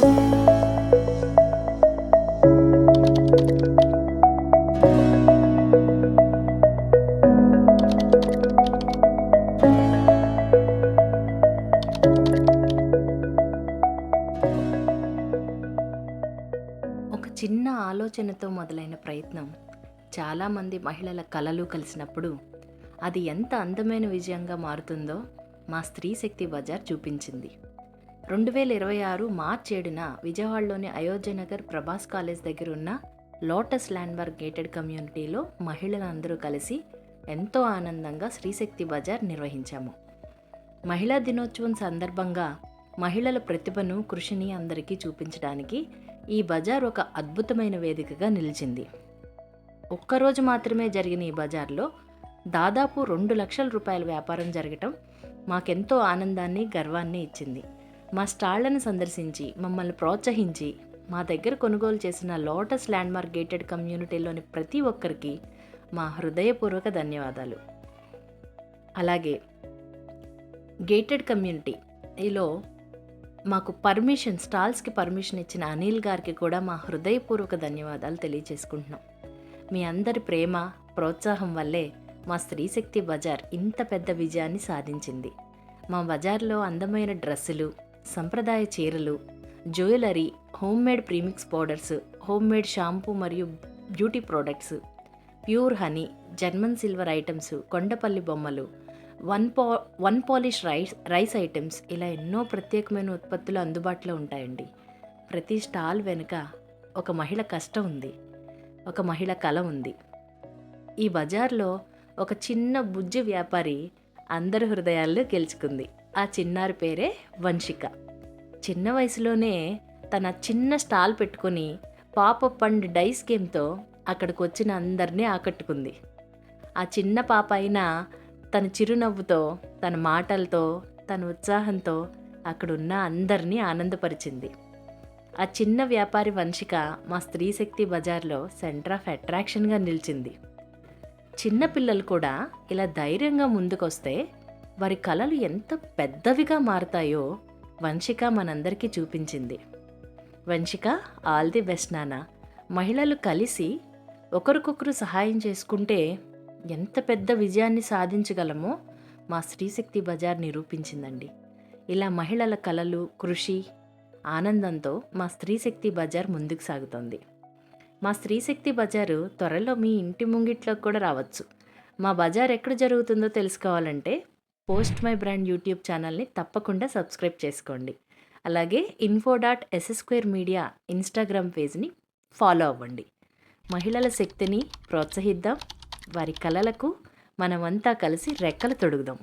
ఒక చిన్న ఆలోచనతో మొదలైన ప్రయత్నం చాలామంది మహిళల కలలు కలిసినప్పుడు అది ఎంత అందమైన విజయంగా మారుతుందో మా స్త్రీ శక్తి బజార్ చూపించింది. 2026 మార్చ్ 7న విజయవాడలోని అయోధ్యనగర్ ప్రభాస్ కాలేజ్ దగ్గర ఉన్న లోటస్ ల్యాండ్మార్క్ గేటెడ్ కమ్యూనిటీలో మహిళలందరూ కలిసి ఎంతో ఆనందంగా స్త్రీశక్తి బజార్ నిర్వహించాము. మహిళా దినోత్సవం సందర్భంగా మహిళల ప్రతిభను, కృషిని అందరికీ చూపించడానికి ఈ బజార్ ఒక అద్భుతమైన వేదికగా నిలిచింది. ఒక్కరోజు మాత్రమే జరిగిన ఈ బజార్లో దాదాపు 2 లక్షల రూపాయల వ్యాపారం జరగటం మాకెంతో ఆనందాన్ని, గర్వాన్ని ఇచ్చింది. మా స్టాళ్లను సందర్శించి మమ్మల్ని ప్రోత్సహించి మా దగ్గర కొనుగోలు చేసిన లోటస్ ల్యాండ్మార్క్ గేటెడ్ కమ్యూనిటీలోని ప్రతి ఒక్కరికి మా హృదయపూర్వక ధన్యవాదాలు. అలాగే గేటెడ్ కమ్యూనిటీలో మాకు స్టాల్స్కి పర్మిషన్ ఇచ్చిన అనిల్ గారికి కూడా మా హృదయపూర్వక ధన్యవాదాలు తెలియజేసుకుంటున్నాం. మీ అందరి ప్రేమ, ప్రోత్సాహం వల్లే మా స్త్రీశక్తి బజార్ ఇంత పెద్ద విజయాన్ని సాధించింది. మా బజార్లో అందమైన డ్రెస్సులు, సంప్రదాయ చీరలు, jewellery, homemade premix powders, homemade shampoo మరియు beauty products, pure honey, German silver items, Kondapalli బొమ్మలు, వన్ పాలిష్ రైస్ ఐటమ్స్, ఇలా ఎన్నో ప్రత్యేకమైన ఉత్పత్తులు అందుబాటులో ఉంటాయండి. ప్రతి స్టాల్ వెనుక ఒక మహిళ కష్టం ఉంది, ఒక మహిళ కళ ఉంది. ఈ బజార్లో ఒక చిన్న బుజ్జి వ్యాపారి అందరి హృదయాల్లో గెలుచుకుంది. ఆ చిన్నారి పేరే వంశిక. చిన్న వయసులోనే తన చిన్న స్టాల్ పెట్టుకొని పాపప్ అండ్ డైస్ గేమ్తో అక్కడికి వచ్చిన అందరినీ ఆకట్టుకుంది. ఆ చిన్న పాప అయినా తన చిరునవ్వుతో, తన మాటలతో, తన ఉత్సాహంతో అక్కడున్న అందరినీ ఆనందపరిచింది. ఆ చిన్న వ్యాపారి వంశిక మా స్త్రీశక్తి బజార్లో సెంటర్ ఆఫ్ అట్రాక్షన్గా నిలిచింది. చిన్నపిల్లలు కూడా ఇలా ధైర్యంగా ముందుకొస్తే వారి కలలు ఎంత పెద్దవిగా మారుతాయో వంశిక మనందరికీ చూపించింది. వంశిక, ఆల్ ది బెస్ట్ నాన్న. మహిళలు కలిసి ఒకరికొకరు సహాయం చేసుకుంటే ఎంత పెద్ద విజయాన్ని సాధించగలమో మా స్త్రీశక్తి బజార్ నిరూపించిందండి. ఇలా మహిళల కలలు, కృషి, ఆనందంతో మా స్త్రీశక్తి బజార్ ముందుకు సాగుతోంది. మా స్త్రీశక్తి బజారు త్వరలో మీ ఇంటి ముంగిట్లోకి కూడా రావచ్చు. మా బజార్ ఎక్కడ జరుగుతుందో తెలుసుకోవాలంటే పోస్ట్ మై బ్రాండ్ యూట్యూబ్ ఛానల్ని తప్పకుండా సబ్స్క్రైబ్ చేసుకోండి. అలాగే info.s2 మీడియా ఇన్స్టాగ్రామ్ పేజ్ని ఫాలో అవ్వండి. మహిళల శక్తిని ప్రోత్సహిద్దాం. వారి కలలకు మనమంతా కలిసి రెక్కలు తొడుగుదాం.